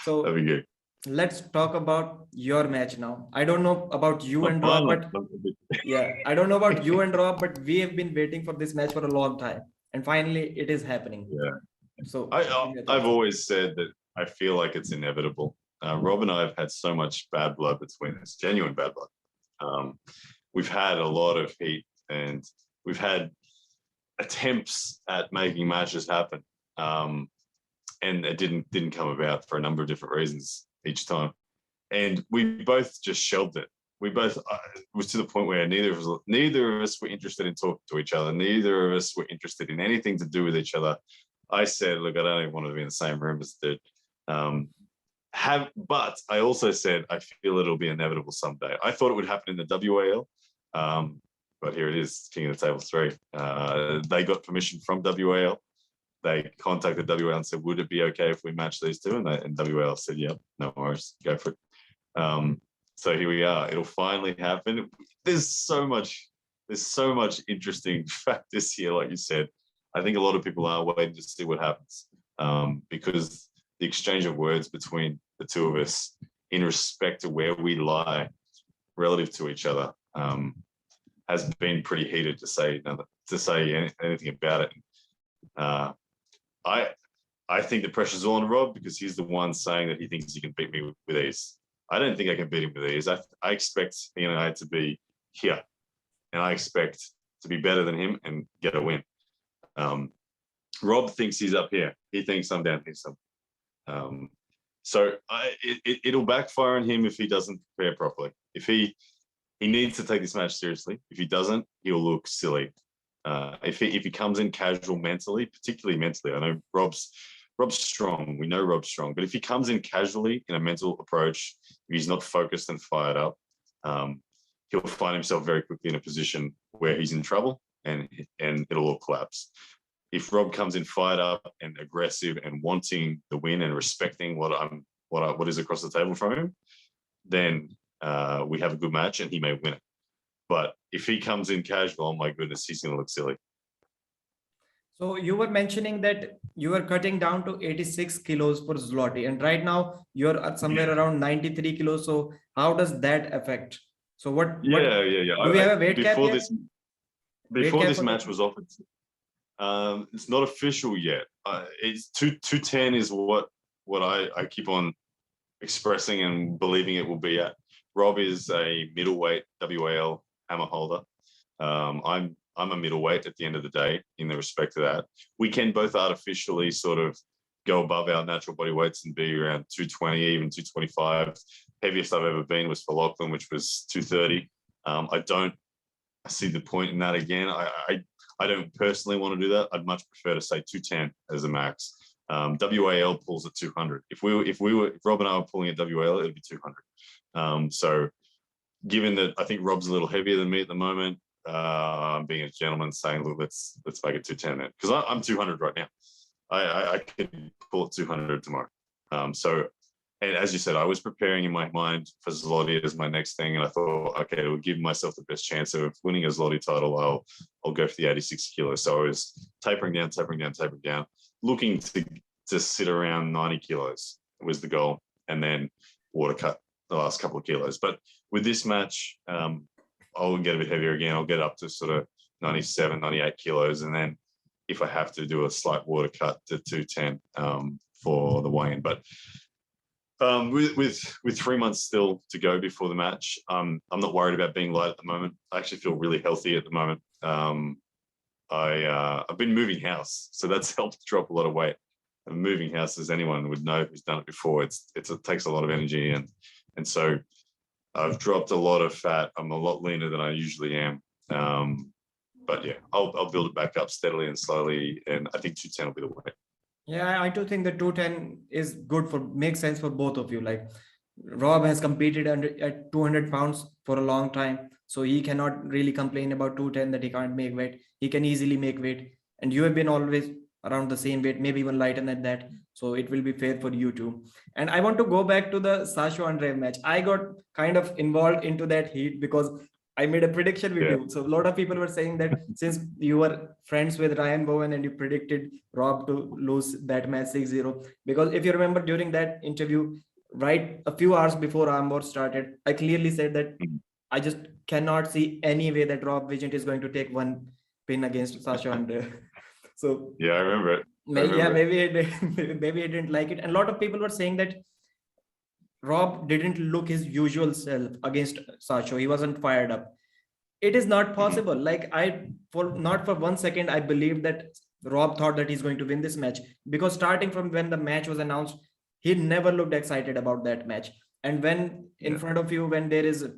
So that'd be good. Let's talk about your match now. I don't know about you and Rob, but yeah, I don't know about you and Rob, but we have been waiting for this match for a long time, and finally it is happening. Yeah. So I've always said that I feel like it's inevitable. Rob and I have had so much bad blood between us, genuine bad blood. We've had a lot of heat, and we've had attempts at making matches happen, and it didn't come about for a number of different reasons each time. And we both just shelved it. We both it was to the point where neither of us were interested in talking to each other. Neither of us were interested in anything to do with each other. I said, look, I don't even want to be in the same room as the dude. But I also said, I feel it'll be inevitable someday. I thought it would happen in the WAL, but here it is, King of the Table 3. They got permission from WAL. They contacted WAL and said, would it be okay if we match these two? And WAL said, yep, no worries, go for it. So here we are. It'll finally happen. There's so much interesting factors here, like you said. I think a lot of people are waiting to see what happens, because the exchange of words between the two of us in respect to where we lie relative to each other has been pretty heated, to say anything about it. I think the pressure's all on Rob because he's the one saying that he thinks he can beat me with ease. I don't think I can beat him with ease. I expect he and I to be here, and I expect to be better than him and get a win. Rob thinks he's up here. He thinks I'm down here somewhere. So it'll backfire on him if he doesn't prepare properly. If he needs to take this match seriously. If he doesn't, he'll look silly. If he comes in casual mentally, particularly mentally, I know Rob's strong. We know Rob's strong, but if he comes in casually in a mental approach, if he's not focused and fired up, he'll find himself very quickly in a position where he's in trouble, and it'll all collapse. If Rob comes in fired up and aggressive and wanting the win and respecting what is across the table from him, then we have a good match and he may win it. But if he comes in casual, oh my goodness, he's going to look silly. So you were mentioning that you are cutting down to 86 kilos for Zloty, and right now you're at somewhere around 93 kilos. So how does that affect? So what? Do we have a weight cap yet? Before this match was offered, it's not official yet. It's 210 is what I keep on expressing and believing it will be at. Rob is a middleweight WAL hammer holder. I'm a middleweight at the end of the day in the respect to that. We can both artificially sort of go above our natural body weights and be around 220, even 225. Heaviest I've ever been was for Lachlan, which was 230. I don't see the point in that again. I don't personally want to do that. I'd much prefer to say 210 as a max. WAL pulls at 200. If Rob and I were pulling at WAL, it'd be 200. So given that I think Rob's a little heavier than me at the moment, I'm being a gentleman saying, look, let's make it 210 then, because I'm 200 right now. I could pull it 200 tomorrow. And as you said, I was preparing in my mind for Zloty as my next thing, and I thought, okay, to give myself the best chance of winning a Zloty title, I'll go for the 86 kilos. So I was tapering down, looking to sit around 90 kilos was the goal, and then water cut the last couple of kilos. But with this match, I'll get a bit heavier again. I'll get up to sort of 97, 98 kilos. And then if I have to do a slight water cut to 210 for the weigh-in. But with 3 months still to go before the match, I'm not worried about being light at the moment. I actually feel really healthy at the moment. I've been moving house, so that's helped drop a lot of weight. And moving house, as anyone would know who's done it before, it takes a lot of energy, and so I've dropped a lot of fat. I'm a lot leaner than I usually am. But yeah, I'll build it back up steadily and slowly, and I think 210 will be the way. Yeah, I do think that 210 is good makes sense for both of you. Like Rob has competed at 200 pounds for a long time, so he cannot really complain about 210 that he can't make weight. He can easily make weight, and you have been always around the same weight, maybe even lighter than that. So it will be fair for you too. And I want to go back to the Sasho Andreev match. I got kind of involved into that heat because I made a prediction with Yeah. you. So a lot of people were saying that since you were friends with Ryan Bowen and you predicted Rob to lose that match 6-0, because if you remember during that interview, right a few hours before Armbar started, I clearly said that Mhm. I just cannot see any way that Rob Vigent is going to take one pin against Sasha Andreev. So Yeah, I remember it. maybe I didn't like it. And a lot of people were saying that Rob didn't look his usual self against Sasho. He wasn't fired up. It is not possible. Like not for 1 second, I believed that Rob thought that he's going to win this match, because starting from when the match was announced, he never looked excited about that match. And when in front of you, when there is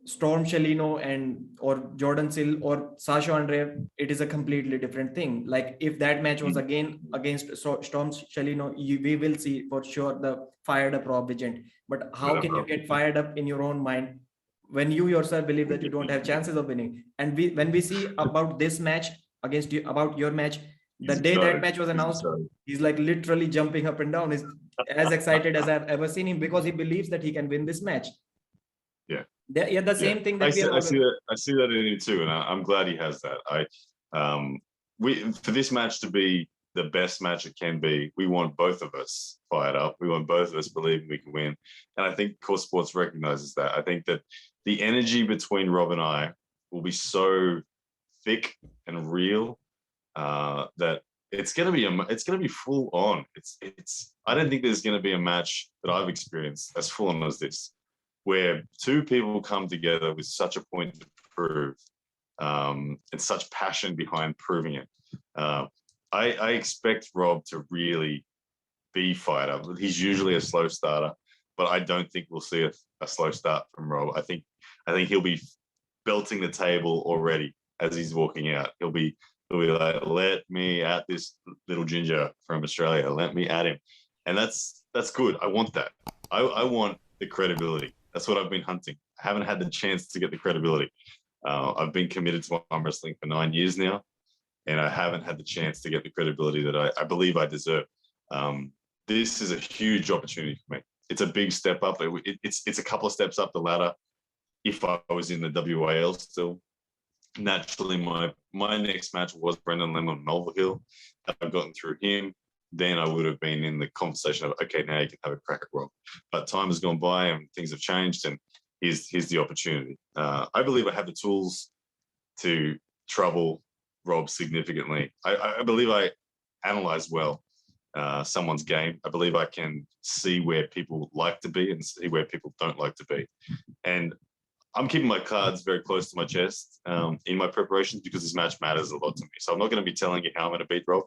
Storm Shalino and or Jordan Sill or Sasha Andreev, it is a completely different thing. Like if that match was again against Storm Shalino, we will see for sure the fired up Rob Vigent. But how can you get fired up in your own mind when you yourself believe that you don't have chances of winning? And when we see about this match against you, about your match, the day that match was announced, he's like literally jumping up and down. He's as excited as I've ever seen him, because he believes that he can win this match. Yeah. Yeah, the same thing that I see that in him too, and I'm glad he has that. For this match to be the best match it can be, we want both of us fired up. We want both of us believing we can win, and I think KOTT Sports recognizes that. I think that the energy between Rob and I will be so thick and real that it's gonna be full on. I don't think there's gonna be a match that I've experienced as full on as this, where two people come together with such a point to prove and such passion behind proving it. I expect Rob to really be fired up. He's usually a slow starter, but I don't think we'll see a slow start from Rob. I think he'll be belting the table already as he's walking out. He'll be like, let me at this little ginger from Australia. Let me at him. And that's good. I want that. I want the credibility. That's what I've been hunting. I haven't had the chance to get the credibility. I've been committed to arm wrestling for 9 years now, and I haven't had the chance to get the credibility that I believe I deserve. This is a huge opportunity for me. It's a big step up. It's a couple of steps up the ladder. If I was in the WAL still, naturally my next match was Brendan Lemon Melville Hill. I've gotten through him. Then I would have been in the conversation of, okay, now you can have a crack at Rob. But time has gone by and things have changed, and here's the opportunity. I believe I have the tools to trouble Rob significantly. I believe I analyze well someone's game. I believe I can see where people like to be and see where people don't like to be. And I'm keeping my cards very close to my chest in my preparations, because this match matters a lot to me. So I'm not going to be telling you how I'm going to beat Rob.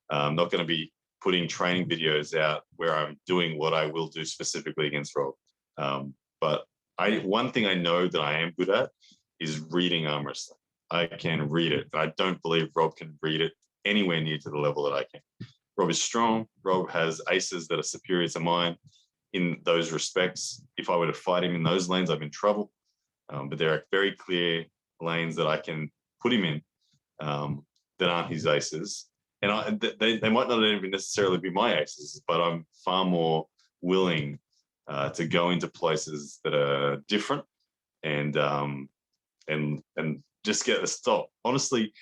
I'm not going to be putting training videos out where I'm doing what I will do specifically against Rob. But one thing I know that I am good at is reading arm wrestling. I can read it. I don't believe Rob can read it anywhere near to the level that I can. Rob is strong. Rob has aces that are superior to mine in those respects. If I were to fight him in those lanes, I'm in trouble. But there are very clear lanes that I can put him in that aren't his aces. And they might not even necessarily be my aces, but I'm far more willing to go into places that are different and just get a stop. Honestly,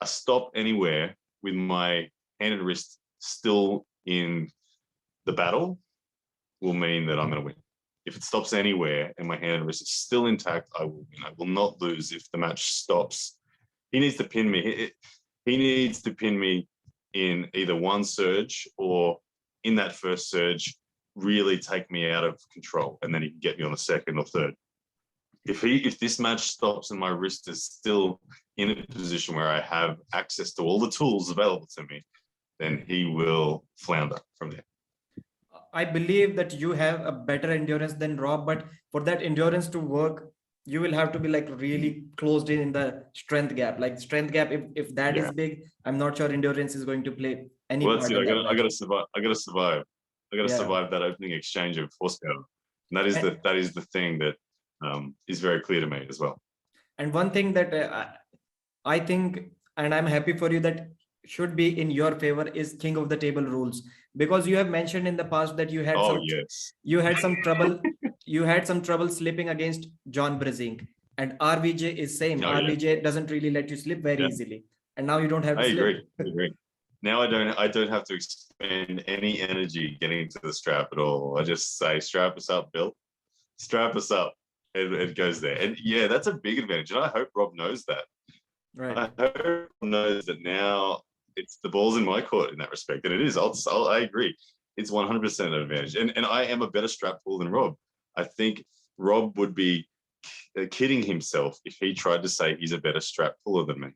a stop anywhere with my hand and wrist still in the battle will mean that I'm going to win. If it stops anywhere and my hand and wrist is still intact, I will win. I will not lose if the match stops. He needs to pin me. He needs to pin me in either one surge, or in that first surge really take me out of control, and then he can get me on the second or third. If this match stops and my wrist is still in a position where I have access to all the tools available to me, then he will flounder from there. I believe that you have a better endurance than Rob, but for that endurance to work, you will have to be like really closed in the strength gap. Like strength gap, if that is big, I'm not sure endurance is going to play any part. That's it. I gotta survive. I gotta survive that opening exchange of horsepower. And that is the thing that is very clear to me as well. And one thing that I think, and I'm happy for you, that should be in your favor is king of the table rules, because you have mentioned in the past that you had some trouble. You had some trouble slipping against John Brzenk, And RVJ is same. Oh, yeah. RVJ doesn't really let you slip very easily. And now you don't have to I slip. agree. I agree. Now I don't have to expend any energy getting to the strap at all. I just say, strap us up, Bill. Strap us up. It goes there. And yeah, that's a big advantage. And I hope Rob knows that. Right. I hope Rob knows that now it's the ball's in my court in that respect. And it is. I agree. It's 100% an advantage. And I am a better strap puller than Rob. I think Rob would be kidding himself if he tried to say he's a better strap puller than me.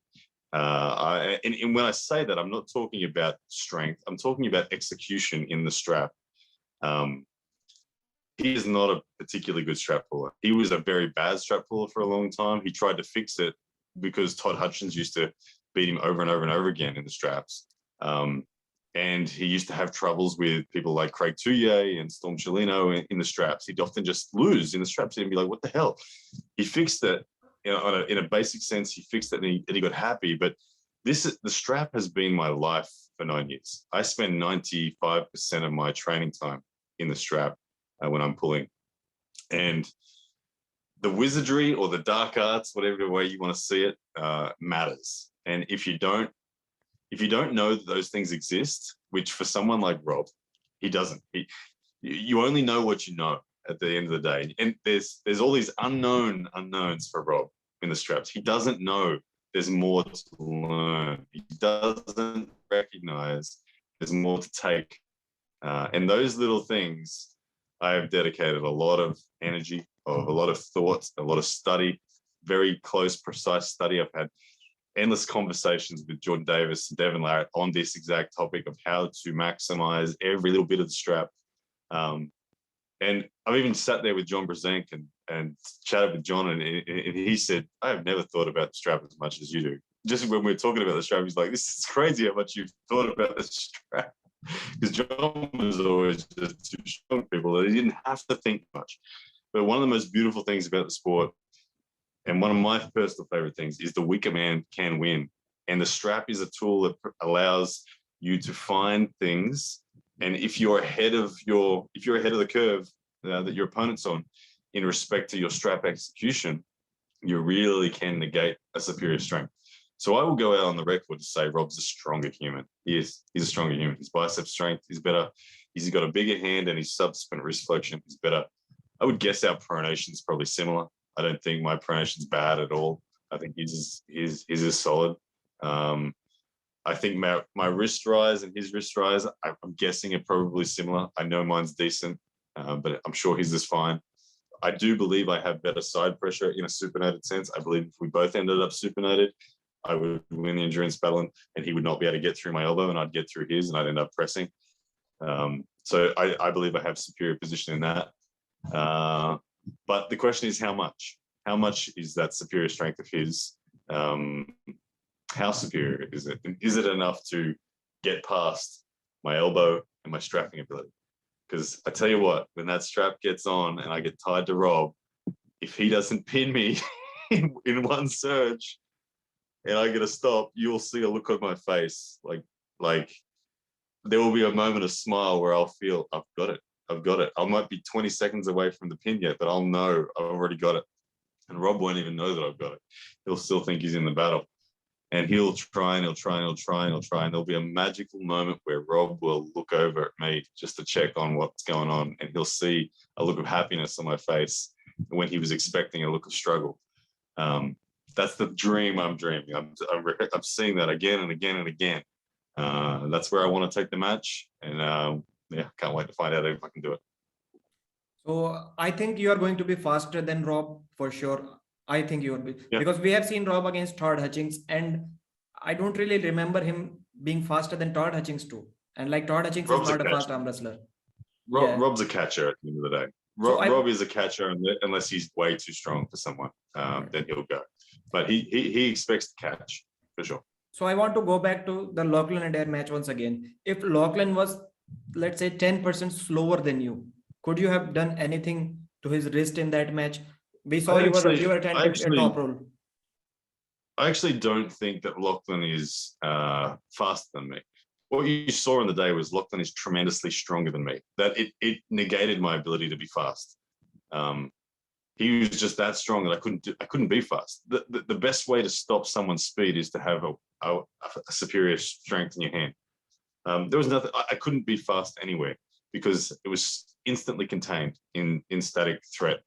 And when I say that, I'm not talking about strength. I'm talking about execution in the strap. He is not a particularly good strap puller. He was a very bad strap puller for a long time. He tried to fix it because Todd Hutchins used to beat him over and over and over again in the straps. And he used to have troubles with people like Craig Touye and Storm Chelino in the straps. He'd often just lose in the straps and be like, what the hell? He fixed it, you know, in a basic sense. He fixed it and he got happy. But the strap has been my life for 9 years. I spend 95% of my training time in the strap when I'm pulling. And the wizardry or the dark arts, whatever way you want to see it, matters. And if you don't know that those things exist, which for someone like Rob, he doesn't. You only know what you know at the end of the day. And there's all these unknowns for Rob in the straps. He doesn't know there's more to learn. He doesn't recognize there's more to take. And those little things, I have dedicated a lot of energy, a lot of thought, a lot of study, very close, precise study. I've had endless conversations with Jordan Davis and Devon Larratt on this exact topic of how to maximize every little bit of the strap. And I've even sat there with John Brzenk and chatted with John, and he said, I have never thought about the strap as much as you do. Just when we were talking about the strap, he's like, this is crazy how much you've thought about the strap. Because John was always just too strong people that he didn't have to think much. But one of the most beautiful things about the sport, and one of my personal favorite things, is the weaker man can win. And the strap is a tool that allows you to find things. And if you're ahead of the curve that your opponent's on in respect to your strap execution, you really can negate a superior strength. So I will go out on the record to say Rob's a stronger human. He is. He's a stronger human. His bicep strength is better. He's got a bigger hand, and his subsequent wrist flexion is better. I would guess our pronation is probably similar. I don't think my pronation's bad at all. I think his is solid. I think my wrist rise and his wrist rise, I'm guessing are probably similar. I know mine's decent, but I'm sure his is fine. I do believe I have better side pressure in a supinated sense. I believe if we both ended up supinated, I would win the endurance battle, and he would not be able to get through my elbow, and I'd get through his, and I'd end up pressing. So I believe I have superior position in that. But the question is how much? How much is that superior strength of his? How superior is it? And is it enough to get past my elbow and my strapping ability? Because I tell you what, when that strap gets on and I get tied to Rob, if he doesn't pin me in one surge and I get a stop, you'll see a look on my face. Like there will be a moment of smile where I'll feel I've got it. I might be 20 seconds away from the pin yet, but I'll know I've already got it. And Rob won't even know that I've got it. He'll still think he's in the battle. And he'll try and there'll be a magical moment where Rob will look over at me just to check on what's going on. And he'll see a look of happiness on my face when he was expecting a look of struggle. That's the dream I'm dreaming. I'm seeing that again and again and again. That's where I want to take the match. And can't wait to find out if I can do it. So I think you are going to be faster than Rob for sure. I think you will be, because we have seen Rob against Todd Hutchings, and I don't really remember him being faster than Todd Hutchings too. And like Todd Hutchings is not a fast arm wrestler. Rob's a catcher at the end of the day. Rob is a catcher unless he's way too strong for someone. Then he'll go. But he expects to catch for sure. So I want to go back to the Lachlan and Adair match once again. If Lachlan was, let's say, 10% slower than you, could you have done anything to his wrist in that match? We saw you were attempting a top roll. I actually don't think that Lachlan is faster than me. What you saw on the day was Lachlan is tremendously stronger than me. That it negated my ability to be fast. he was just that strong that I couldn't be fast. The best way to stop someone's speed is to have a superior strength in your hand. There was nothing, I couldn't be fast anywhere because it was instantly contained in static threat.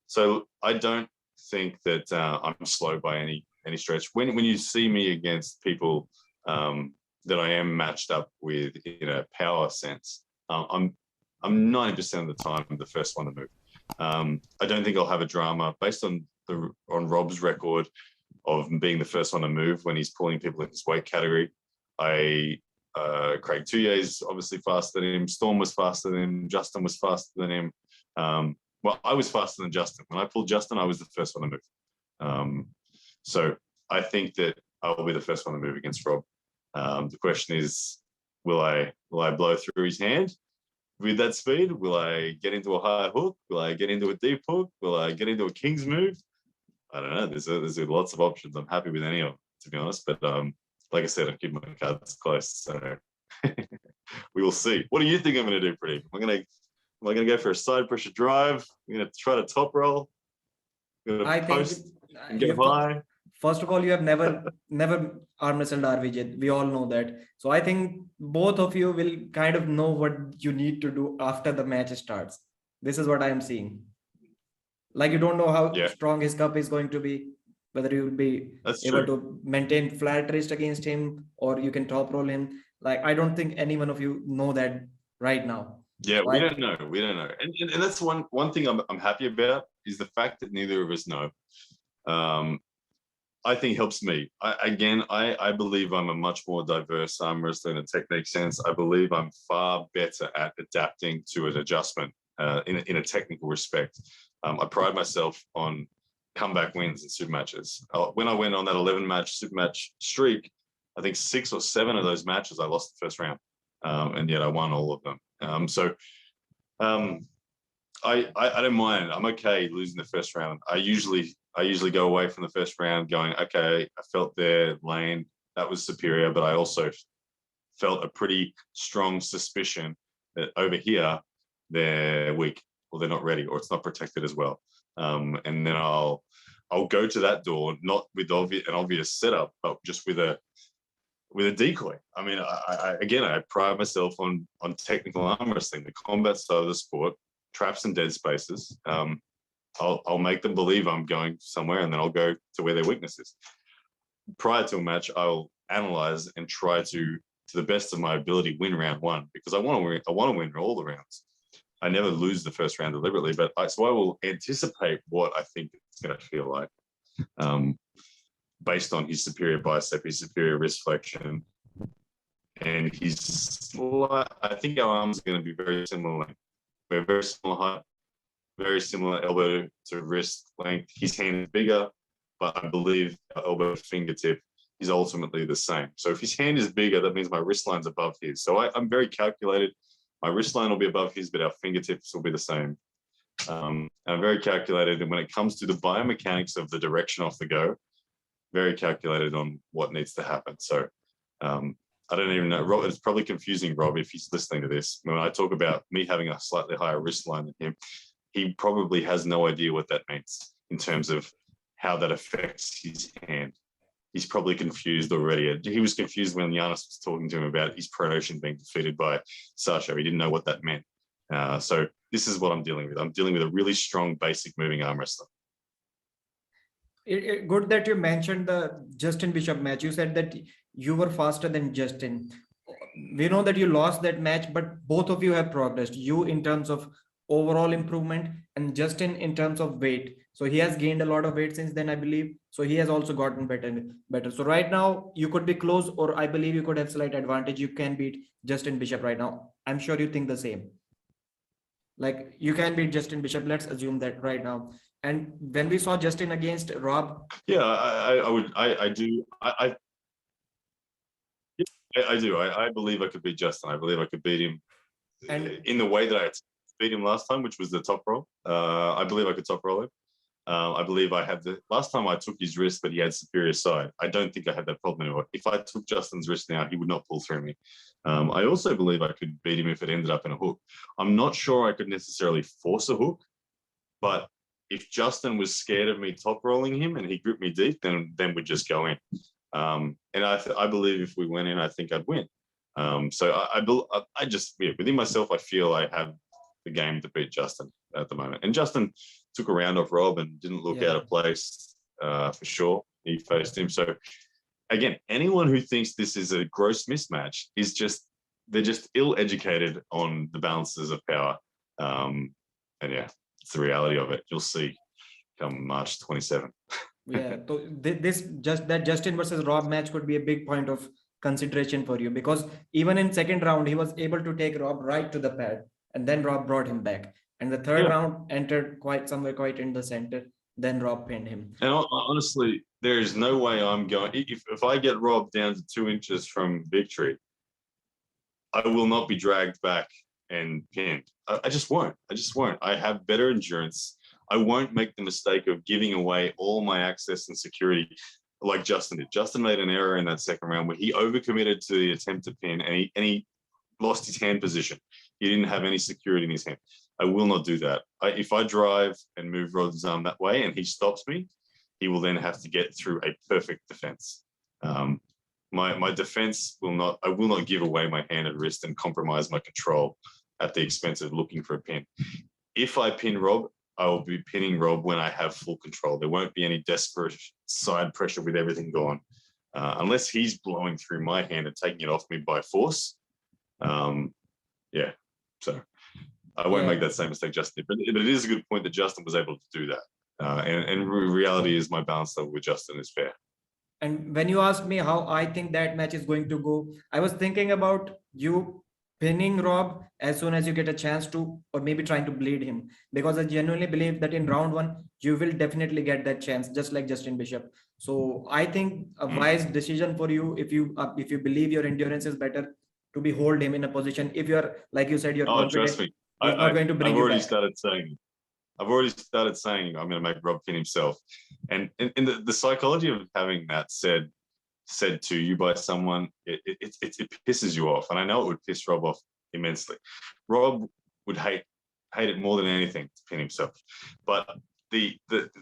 So I don't think that I'm slow by any stretch. When you see me against people that I am matched up with in a power sense, I'm 90% of the time the first one to move. I don't think I'll have a drama based on Rob's record of being the first one to move when he's pulling people in his weight category. Craig Tuyer's obviously faster than him. Storm was faster than him. Justin was faster than him. Well, I was faster than Justin. When I pulled Justin, I was the first one to move. So I think that I'll be the first one to move against Rob. The question is, will I blow through his hand with that speed? Will I get into a hard hook? Will I get into a deep hook? Will I get into a Kingsmove? I don't know. There's lots of options. I'm happy with any of them, to be honest. But like I said, I keep my cards close. So we will see. What do you think I'm going to do, Pradeep? Am I going to go for a side pressure drive? I'm going to try to top roll. I'm going to post and get high. First of all, you have never arm wrestled RVJ. We all know that. So I think both of you will kind of know what you need to do after the match starts. This is what I am seeing. Like, you don't know how strong his cup is going to be, whether you will be able to maintain flat wrist against him, or you can top roll him. Like, I don't think any one of you know that right now. Yeah, so we don't know. We don't know. And that's one thing I'm happy about, is the fact that neither of us know. I think helps me. I believe I'm a much more diverse arm wrestler in a technique sense. I believe I'm far better at adapting to an adjustment in a technical respect. I pride myself on comeback wins in super matches. When I went on that 11-match super match streak, I think 6 or 7 of those matches I lost the first round, and yet I won all of them. I don't mind. I'm okay losing the first round. I usually go away from the first round going, okay, I felt their lane, that was superior, but I also felt a pretty strong suspicion that over here they're weak, or they're not ready, or it's not protected as well. And then I'll go to that door, not with an obvious setup, but just with a decoy. I mean, I pride myself on technical arm wrestling, the combat side of the sport, traps and dead spaces. I'll make them believe I'm going somewhere, and then I'll go to where their weakness is. Prior to a match, I'll analyze and try to the best of my ability, win round one, because I want to win all the rounds. I never lose the first round deliberately, but so I will anticipate what I think it's going to feel like, based on his superior bicep, his superior wrist flexion, and I think our arms are going to be very similar. We're very similar height, very similar elbow to wrist length. His hand is bigger, but I believe our elbow to fingertip is ultimately the same. So if his hand is bigger, that means my wrist line's above his. So I'm very calculated. My wrist line will be above his, but our fingertips will be the same. I'm very calculated. And when it comes to the biomechanics of the direction off the go, very calculated on what needs to happen. So I don't even know. Rob, it's probably confusing Rob if he's listening to this. When I talk about me having a slightly higher wrist line than him, he probably has no idea what that means in terms of how that affects his hand. He's probably confused already. He was confused when Giannis was talking to him about his promotion being defeated by Sasho. He didn't know what that meant. So this is what I'm dealing with. I'm dealing with a really strong basic moving arm wrestler. Good that you mentioned the Justin Bishop match. You said that you were faster than Justin. We know that you lost that match, but both of you have progressed. You in terms of overall improvement, and Justin in terms of weight. So he has gained a lot of weight since then, I believe. So he has also gotten better. So right now you could be close, or I believe you could have slight advantage. You can beat Justin Bishop right now. I'm sure you think the same. Like, you can beat Justin Bishop. Let's assume that right now. And when we saw Justin against Rob, I do. I believe I could beat Justin. I believe I could beat him, and in the way that I beat him last time, which was the top roll. I believe I could top roll him. I believe I had last time I took his wrist, but he had superior side. I don't think I had that problem anymore. If I took Justin's wrist now, he would not pull through me. I also believe I could beat him if it ended up in a hook. I'm not sure I could necessarily force a hook, but if Justin was scared of me top rolling him and he gripped me deep, then we'd just go in. And I believe if we went in, I think I'd win. So I just, within myself, I feel I have the game to beat Justin at the moment. And Justin took a round off Rob and didn't look out of place for sure. He faced him. So again, anyone who thinks this is a gross mismatch is they're just ill-educated on the balances of power. And yeah, it's the reality of it. You'll see come March 27. Yeah, so that Justin versus Rob match could be a big point of consideration for you, because even in second round he was able to take Rob right to the pad, and then Rob brought him back, and the third round entered quite in the center, then Rob pinned him. And honestly, there is no way I'm going, if I get Rob down to 2 inches from victory, I will not be dragged back and pinned. I just won't. I have better endurance. I won't make the mistake of giving away all my access and security like Justin did. Justin made an error in that second round where he overcommitted to the attempt to pin, and he lost his hand position. He didn't have any security in his hand. I will not do that. If I drive and move Rod's arm that way and he stops me, he will then have to get through a perfect defense. My defense I will not give away my hand and wrist and compromise my control at the expense of looking for a pin. If I pin Rob, I will be pinning Rob when I have full control. There won't be any desperate side pressure with everything gone, unless he's blowing through my hand and taking it off me by force. So I won't make that same mistake Justin did. But it is a good point that Justin was able to do that. And reality is my balance level with Justin is fair. And when you asked me how I think that match is going to go, I was thinking about you pinning Rob as soon as you get a chance to, or maybe trying to bleed him, because I genuinely believe that in round one you will definitely get that chance, just like Justin Bishop. So I think a wise decision for you, if you believe your endurance is better, to be hold him in a position. If you're, like you said, you're confident, trust me, he's not going to bring I've you already back. I've already started saying I'm going to make Rob pin himself, and in the psychology of having that said to you by someone, it pisses you off, and I know it would piss Rob off immensely. Rob would hate it more than anything to pin himself, but the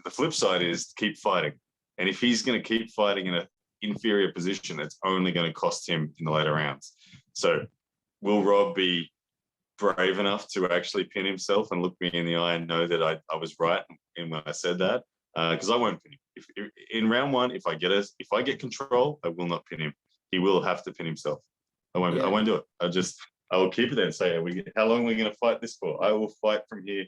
flip side is keep fighting, and if he's going to keep fighting in an inferior position, it's only going to cost him in the later rounds. So will Rob be brave enough to actually pin himself and look me in the eye and know that I was right in when I said that? Because I won't pin him. If in round one, if I get control, I will not pin him. He will have to pin himself. I won't do it. I will keep it there and say, how long are we going to fight this for? I will fight from here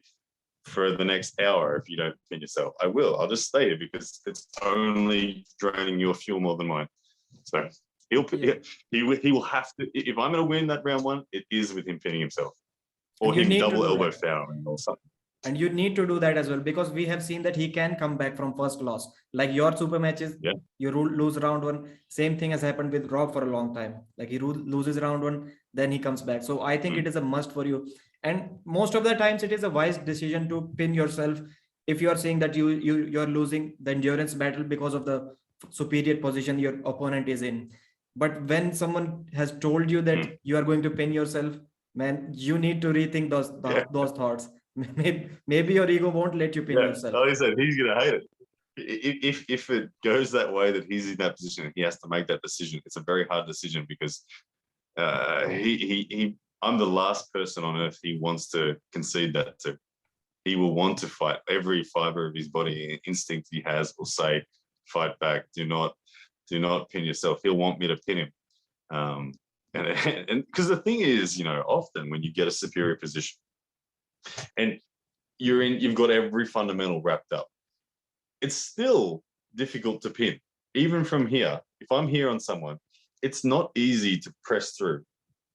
for the next hour if you don't pin yourself. I will. I'll just stay here because it's only draining your fuel more than mine. So he will have to. If I'm going to win that round one, it is with him pinning himself, or him double elbow fouling or something. And you need to do that as well, because we have seen that he can come back from first loss. Like your super matches, you lose round one. Same thing has happened with Rob for a long time. Like he loses round one, then he comes back. So I think it is a must for you. And most of the times it is a wise decision to pin yourself if you are saying that you're losing the endurance battle because of the superior position your opponent is in. But when someone has told you that you are going to pin yourself, man, you need to rethink those thoughts. Maybe your ego won't let you pin yourself. Like I said, he's going to hate it. If it goes that way, that he's in that position and he has to make that decision, it's a very hard decision, because I'm the last person on earth he wants to concede that to. He will want to fight. Every fiber of his body, instinct he has, will say, fight back. Do not pin yourself. He'll want me to pin him. And because the thing is, often when you get a superior position and you've got every fundamental wrapped up, it's still difficult to pin. Even from here, if I'm here on someone, it's not easy to press through.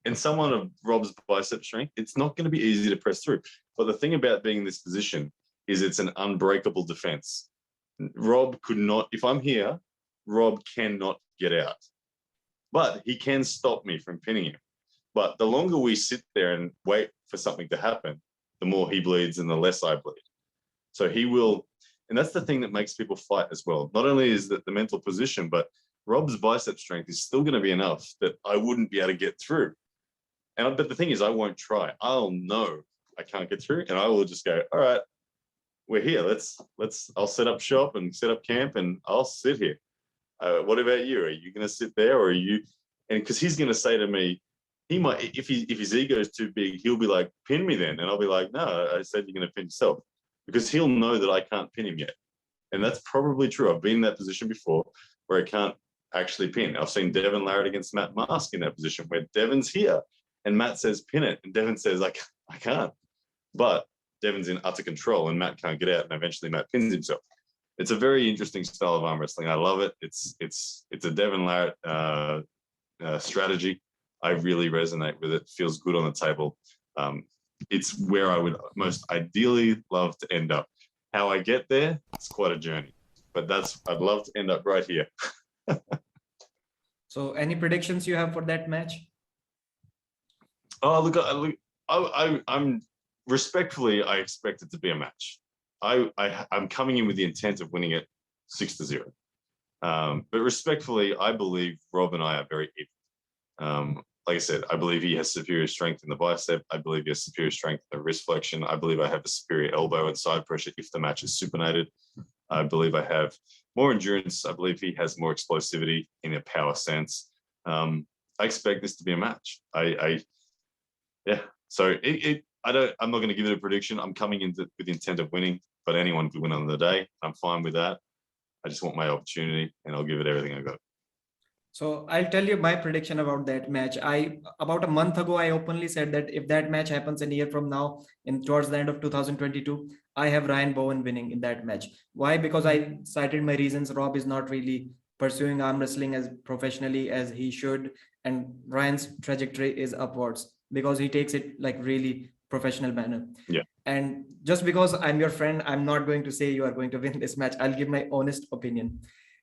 And someone of Rob's bicep strength, it's not going to be easy to press through. But the thing about being in this position is it's an unbreakable defense. Rob could not, if I'm here, Rob cannot get out. But he can stop me from pinning him. But the longer we sit there and wait for something to happen, the more he bleeds and the less I bleed. So he will, and that's the thing that makes people fight as well. Not only is that the mental position, but Rob's bicep strength is still going to be enough that I wouldn't be able to get through. But the thing is, I won't try. I'll know I can't get through, and I will just go, all right, we're here. I'll set up shop and set up camp, and I'll sit here. What about you? Are you going to sit there, or are you? And because he's going to say to me, he might, if his ego is too big, he'll be like, pin me then, and I'll be like, no, I said you're going to pin yourself, because he'll know that I can't pin him yet, and that's probably true. I've been in that position before where I can't actually pin. I've seen Devon Larratt against Matt Mask in that position where Devon's here and Matt says pin it, and Devon says I can't, but Devon's in utter control and Matt can't get out, and eventually Matt pins himself. It's a very interesting style of arm wrestling. I love it. It's a Devon Larratt strategy. I really resonate with it. Feels good on the table. It's where I would most ideally love to end up. How I get there, it's quite a journey, but I'd love to end up right here. So any predictions you have for that match? Oh, look, I'm respectfully, I expect it to be a match. I'm coming in with the intent of winning it 6-0. But respectfully, I believe Rob and I are very even. Like I said, I believe he has superior strength in the bicep. I believe he has superior strength in the wrist flexion. I believe I have a superior elbow and side pressure if the match is supinated. I believe I have more endurance. I believe he has more explosivity in a power sense. I expect this to be a match. Yeah. So I'm not going to give it a prediction. I'm coming in with the intent of winning, but anyone could win on the day. I'm fine with that. I just want my opportunity, and I'll give it everything I got. So I'll tell you my prediction about that match. About a month ago, I openly said that if that match happens a year from now, towards the end of 2022, I have Ryan Bowen winning in that match. Why? Because I cited my reasons. Rob is not really pursuing arm wrestling as professionally as he should, and Ryan's trajectory is upwards because he takes it like really professional manner. Yeah. And just because I'm your friend, I'm not going to say you are going to win this match. I'll give my honest opinion.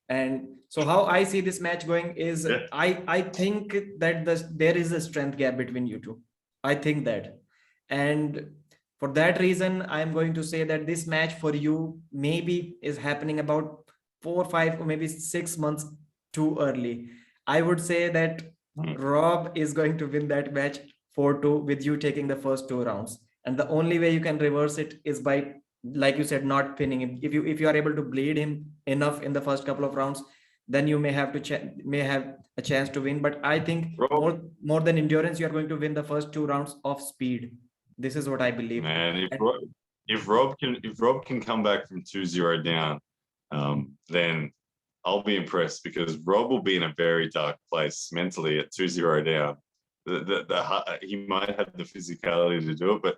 And so how I see this match going is, yeah, I think that there is a strength gap between you two. I think that. And for that reason, I'm going to say that this match for you maybe is happening about 4, 5, or maybe 6 months too early. I would say that Rob is going to win that match 4-2 with you taking the first 2 rounds. And the only way you can reverse it is by, like you said, not pinning him. If you are able to bleed him enough in the first couple of rounds, then you may have a chance to win. But I think more than endurance, you are going to win the first 2 rounds of speed. This is what I believe. Man, if Rob can come back from 2-0 down, then I'll be impressed, because Rob will be in a very dark place mentally at 2-0 down. He might have the physicality to do it, but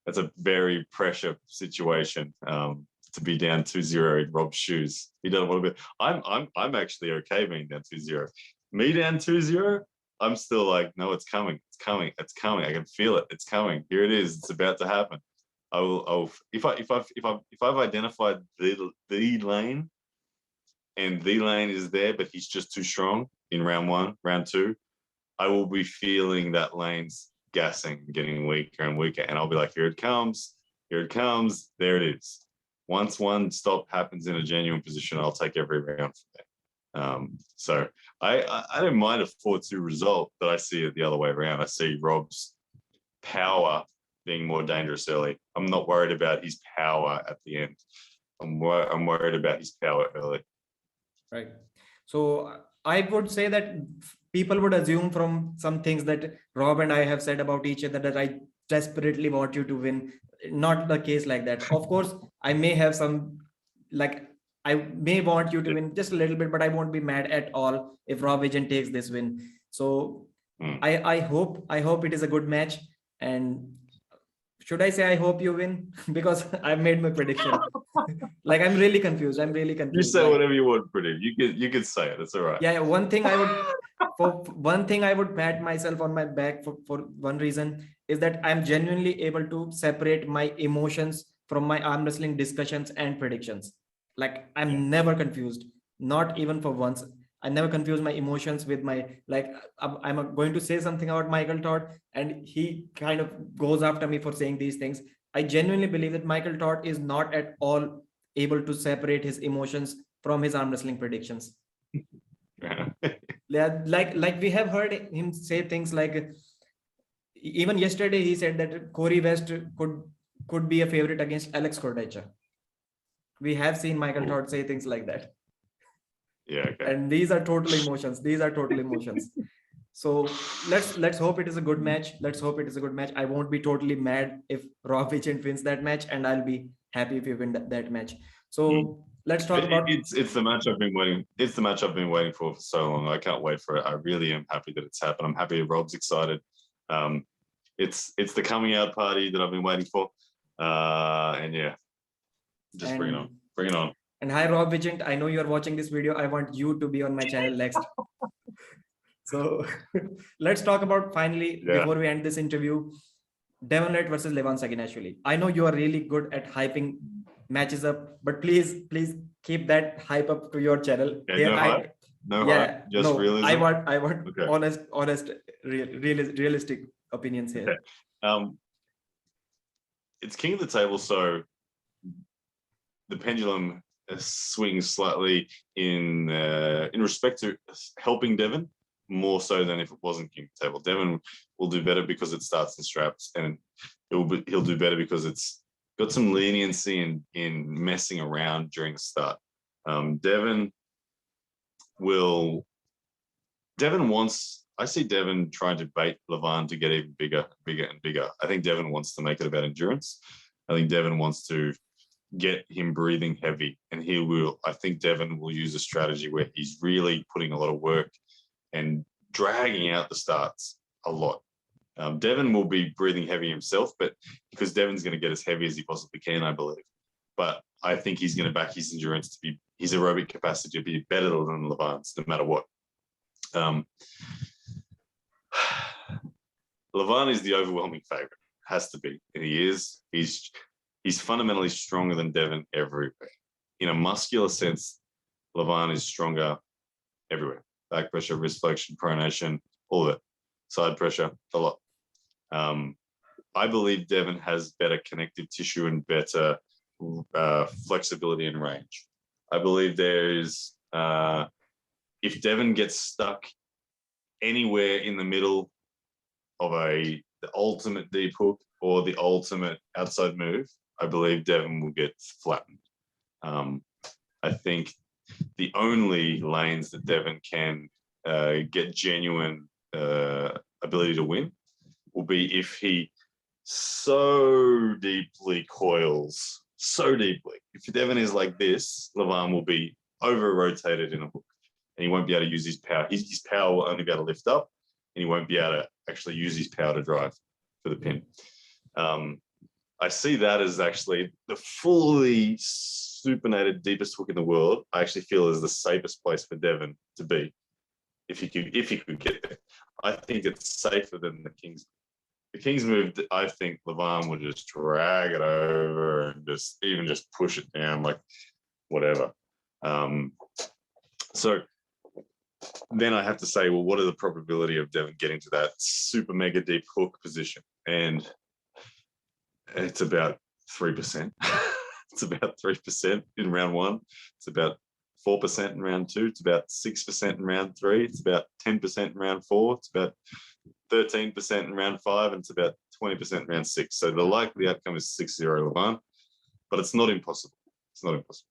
that's a very pressure situation, to be down 2-0 in Rob's shoes. He doesn't want to be. I'm actually okay being down 2-0. Me down 2-0, I'm still like, no, it's coming. It's coming. It's coming. I can feel it. It's coming. Here it is. It's about to happen. If I've identified the lane, and the lane is there, but he's just too strong in round 1, round 2, I will be feeling that lane's gassing, getting weaker and weaker, and I'll be like, here it comes, there it is. Once one stop happens in a genuine position, I'll take every round from there. So I don't mind a 4-2 result, but I see it the other way around. I see Rob's power being more dangerous early. I'm not worried about his power at the end. I'm worried about his power early. Right. So I would say that people would assume from some things that Rob and I have said about each other that I desperately want you to win. Not the case like that. Of course, I may have some, like, I may want you to win just a little bit, but I won't be mad at all if Rob Agent takes this win. So I hope it is a good match. And should I say I hope you win? Because I've made my prediction. Like, I'm really confused. You say whatever you want, Pradeep. You could say it. It's all right. Yeah. One thing I would pat myself on my back for one reason is that I'm genuinely able to separate my emotions from my arm wrestling discussions and predictions. Like, I'm never confused, not even for once. I never confuse my emotions with my, like, I'm going to say something about Michael Todd and he kind of goes after me for saying these things. I genuinely believe that Michael Todd is not at all able to separate his emotions from his arm wrestling predictions. like we have heard him say things like, even yesterday he said that Corey West could be a favorite against Alex Cordecha. we have seen Michael Todd say things like that. Yeah, okay. And these are total emotions. These are total emotions. So let's hope it is a good match. Let's hope it is a good match. I won't be totally mad if Rob Vichent wins that match, and I'll be happy if you win that match. So let's talk about It's the match I've been waiting. It's the match I've been waiting for so long. I can't wait for it. I really am happy that it's happened. I'm happy Rob's excited. It's the coming out party that I've been waiting for. And yeah, just bring it on. Bring it on. And hi, Rob Vichent. I know you're watching this video. I want you to be on my channel next. So let's talk about finally, before we end this interview, Devon versus Levan Saginashvili. I know you are really good at hyping matches up, but please keep that hype up to your channel. Yeah, hype? Hype? Just realism? I want okay. honest, realistic opinions here. Okay. It's king of the table, so the pendulum swings slightly in respect to helping Devon, more so than if it wasn't king of the table. Devon will do better because it starts in straps, and he'll do better because it's got some leniency in messing around during the start. I see Devon trying to bait Levan to get even bigger and bigger. I think Devon wants to make it about endurance. I think Devon wants to get him breathing heavy, and I think Devon will use a strategy where he's really putting a lot of work and dragging out the starts a lot. Devon will be breathing heavy himself, but because Devon's going to get as heavy as he possibly can, I believe. But I think he's going to back his endurance to be, his aerobic capacity to be better than Levan's, no matter what. Levan is the overwhelming favorite, has to be, and he is. He's fundamentally stronger than Devon everywhere. In a muscular sense, Levan is stronger everywhere. Back pressure, wrist flexion, pronation, all of it. Side pressure, a lot. I believe Devon has better connective tissue and better flexibility and range. I believe there is, if Devon gets stuck anywhere in the middle of the ultimate deep hook or the ultimate outside move, I believe Devon will get flattened. I think the only lanes that Devon can get genuine ability to win will be if he so deeply coils, so deeply. If Devon is like this, Levan will be over-rotated in a hook, and he won't be able to use his power. His power will only be able to lift up, and he won't be able to actually use his power to drive for the pin. I see that as actually the fully supinated deepest hook in the world. I actually feel is the safest place for Devon to be if he could get there. I think it's safer than the Kings. The Kings move, I think Levan would just drag it over and just push it down, like whatever. So then I have to say, well, what are the probability of Devon getting to that super mega deep hook position? And it's about 3%. It's about 3% in round one. It's about 4% in round two. It's about 6% in round three. It's about 10% in round four. It's about 13% in round five, and it's about 20% in round six. So the likely outcome is 6-0 Levan, but it's not impossible. It's not impossible.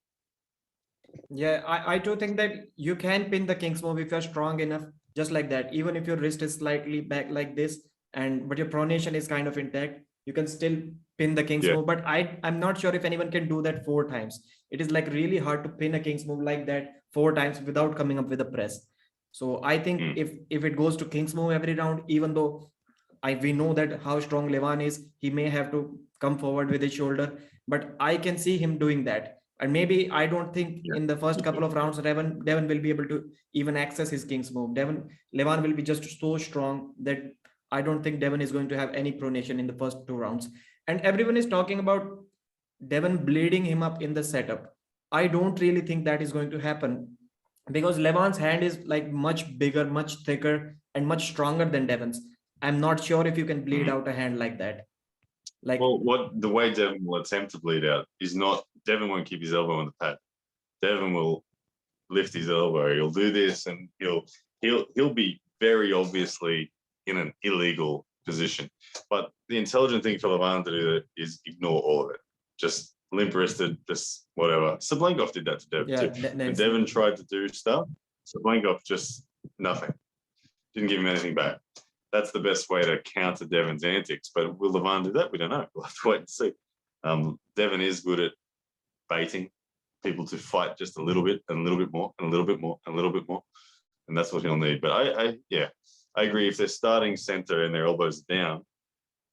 Yeah, I do think that you can pin the Kingsmove if you're strong enough, just like that. Even if your wrist is slightly back like this, but your pronation is kind of intact, you can still pin the Kingsmove. But I'm not sure if anyone can do that 4 times. It is like really hard to pin a Kingsmove like that 4 times without coming up with a press. So I think if it goes to Kingsmove every round, even though we know that how strong Levan is, he may have to come forward with his shoulder, but I can see him doing that. And maybe I don't think in the first couple of rounds, Devon will be able to even access his Kingsmove. Levan will be just so strong that I don't think Devon is going to have any pronation in the first 2 rounds. And everyone is talking about Devon bleeding him up in the setup. I don't really think that is going to happen, because Levan's hand is like much bigger, much thicker, and much stronger than Devon's. I'm not sure if you can bleed out a hand like that. Well, the way Devon will attempt to bleed out is not, Devon won't keep his elbow on the pad. Devon will lift his elbow. He'll do this, and he'll be very obviously in an illegal position. But the intelligent thing for Levan to do is ignore all of it. Just limp-wristed, just whatever. Sablenkov did that to Devon Yeah, too. When Devon tried to do stuff, Sablenkov just nothing. Didn't give him anything back. That's the best way to counter Devon's antics. But will Levan do that? We don't know. We'll have to wait and see. Devon is good at baiting people to fight just a little bit and a little bit more and a little bit more and a little bit more. And that's what he'll need. But I agree. If they're starting center and their elbows down,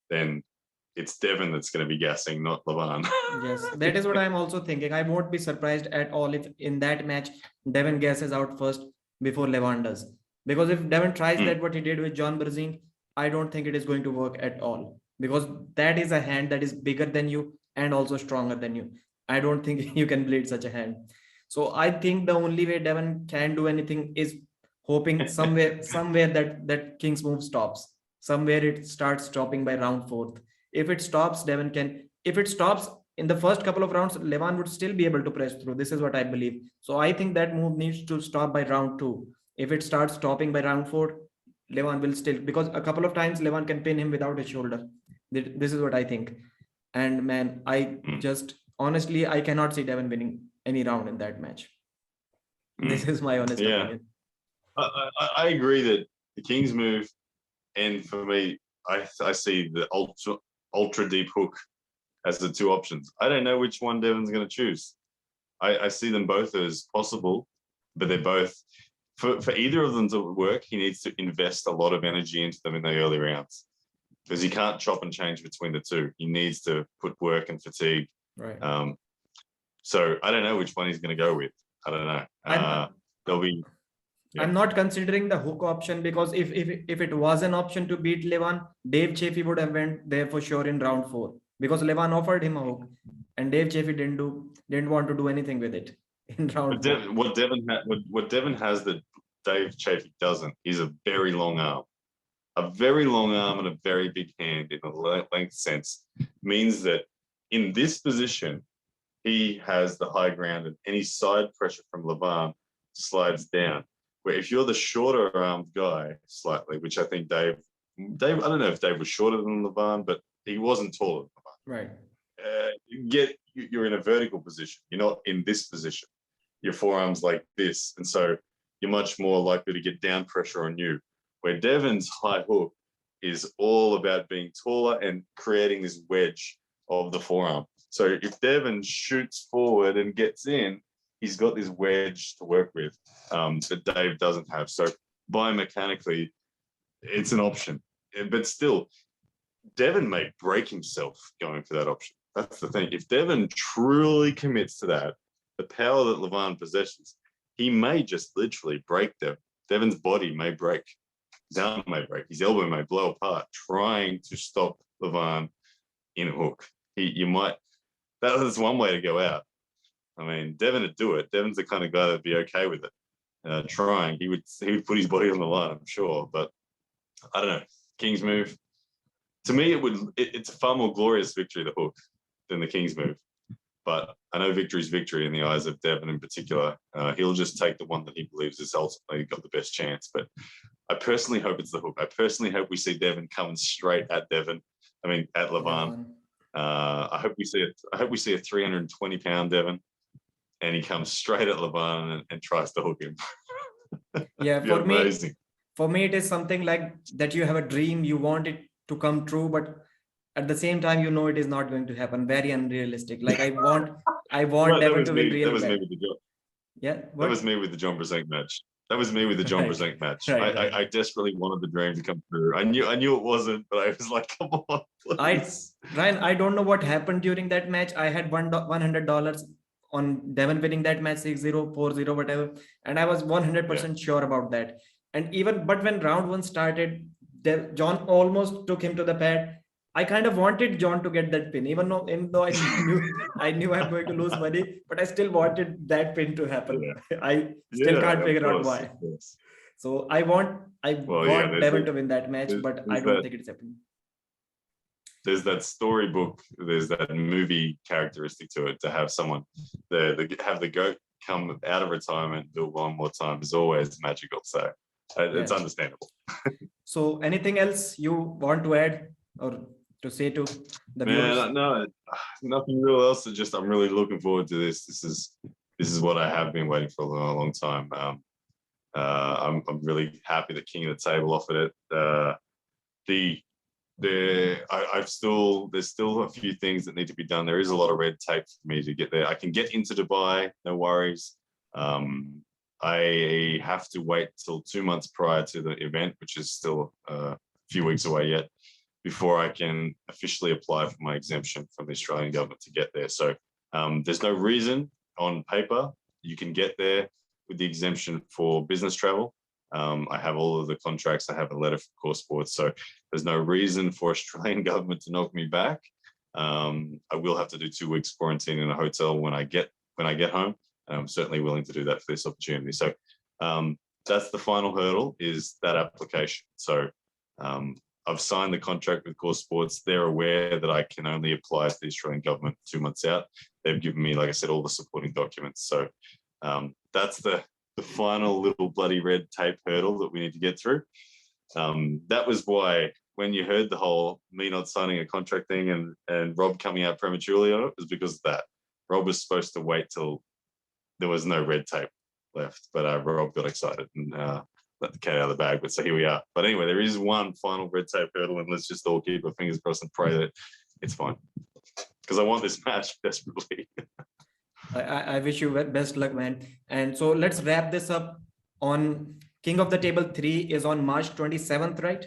then it's Devon that's going to be gassing, not Levan. Yes, that is what I'm also thinking. I won't be surprised at all if in that match Devon gasses out first before Levan does. Because if Devon tries that what he did with John Brzenk, I don't think it is going to work at all. Because that is a hand that is bigger than you and also stronger than you. I don't think you can bleed such a hand. So I think the only way Devon can do anything is hoping somewhere that Kingsmove stops. Somewhere it starts stopping by round 4th. If it stops, Devon can. If it stops in the first couple of rounds, Levan would still be able to press through. This is what I believe. So I think that move needs to stop by round 2. If it starts stopping by round 4, Levan will still, because a couple of times Levan can pin him without his shoulder. This is what I think. And man, I just honestly, I cannot see Devon winning any round in that match. This is my honest opinion. I agree that the Kingsmove, and for me, I see the ultra deep hook as the 2 options. I don't know which one Devon's going to choose. I see them both as possible, but they're both, for either of them to work, he needs to invest a lot of energy into them in the early rounds, because he can't chop and change between the 2. He needs to put work and fatigue. Right. So I don't know which one he's going to go with. I don't know. There'll be. Yeah. I'm not considering the hook option, because if it was an option to beat Levan, Dave Chaffee would have went there for sure in round 4, because Levan offered him a hook and Dave Chaffee didn't want to do anything with it in round 4. What Devon has that Dave Chaffee doesn't is a very long arm. A very long arm and a very big hand in a length sense means that in this position, he has the high ground, and any side pressure from Levan slides down. Where if you're the shorter armed guy slightly, which I think Dave, I don't know if Dave was shorter than Levan, but he wasn't taller than Levan. Right. You're in a vertical position. You're not in this position. Your forearm's like this. And so you're much more likely to get down pressure on you. Where Devon's high hook is all about being taller and creating this wedge of the forearm. So if Devon shoots forward and gets in, he's got this wedge to work with that Dave doesn't have. So biomechanically, it's an option. But still, Devon may break himself going for that option. That's the thing. If Devon truly commits to that, the power that Levan possesses, he may just literally break Devon. Devon's body may break. His arm may break. His elbow may blow apart trying to stop Levan in a hook. That's one way to go out. I mean, Devon would do it. Devon's the kind of guy that'd be okay with it. Trying, he would put his body on the line, I'm sure. But I don't know. Kingsmove. To me, it's a far more glorious victory, the hook, than the Kingsmove. But I know victory's victory in the eyes of Devon in particular. He'll just take the one that he believes is ultimately got the best chance. But I personally hope it's the hook. I personally hope we see Devon coming straight at Devon. I mean, at Levan. I hope we see a 320-pound Devon, and he comes straight at Levan and tries to hook him. Yeah, for me, it is something like that. You have a dream, you want it to come true, but at the same time, you know it is not going to happen. Very unrealistic. Like I want Devon to win really bad. That was me with the John Brzenk match. That was me with the John Brzenk match. Right. I desperately wanted the dream to come true. I knew it wasn't, but I was like, come on, please. Ryan, I don't know what happened during that match. I had $100 on Devon winning that match 6-0, 4-0, whatever. And I was 100% sure about that. But when round 1 started, John almost took him to the pad. I kind of wanted John to get that pin, even though I knew I'm going to lose money, but I still wanted that pin to happen. Yeah. I still can't figure out why. So I want Devon to win that match, but I don't think it's happening. There's that storybook, there's that movie characteristic to it, to have someone have the GOAT come out of retirement and do it one more time is always magical. So it's understandable. So anything else you want to add? Or to say to the Man, viewers? no, nothing real else. Just I'm really looking forward to this. This is what I have been waiting for a long time. I'm really happy that King of the Table offered it. There's still a few things that need to be done. There is a lot of red tape for me to get there. I can get into Dubai, no worries. I have to wait till 2 months prior to the event, which is still a few weeks away yet, before I can officially apply for my exemption from the Australian government to get there. So there's no reason on paper you can get there with the exemption for business travel. I have all of the contracts. I have a letter from KOTT Sports, so there's no reason for Australian government to knock me back. I will have to do 2 weeks quarantine in a hotel when I get home, and I'm certainly willing to do that for this opportunity. So that's the final hurdle, is that application. So I've signed the contract with KOTT Sports. They're aware that I can only apply to the Australian government 2 months out. They've given me, like I said, all the supporting documents. So that's the final little bloody red tape hurdle that we need to get through. That was why when you heard the whole me not signing a contract thing and Rob coming out prematurely on it, was because of that. Rob was supposed to wait till there was no red tape left, but Rob got excited and let the cat out of the bag. But so here we are. But anyway, there is one final red tape hurdle, and let's just all keep our fingers crossed and pray that it's fine, because I want this match desperately. I wish you best luck, man. And so let's wrap this up. On King of the Table 3 is on March 27th, right?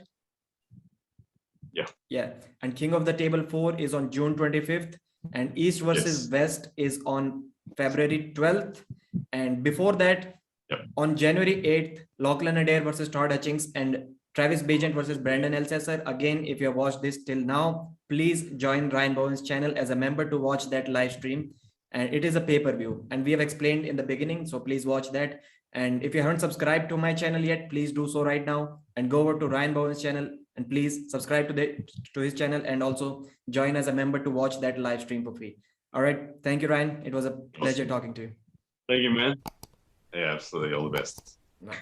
Yeah. And King of the Table 4 is on June 25th. And East versus West is on February 12th. And before that, on January 8th, Lachlan Adair versus Todd Hutchings and Travis Bagent versus Brandon Elsesser. Again, if you have watched this till now, please join Ryan Bowen's channel as a member to watch that live stream. And it is a pay-per-view, and we have explained in the beginning, so please watch that. And if you haven't subscribed to my channel yet, please do so right now and go over to Ryan Bowen's channel and please subscribe to his channel, and also join as a member to watch that live stream for free. All right, thank you, Ryan. It was a pleasure talking to you. Thank you, man. Yeah, absolutely. All the best. Bye.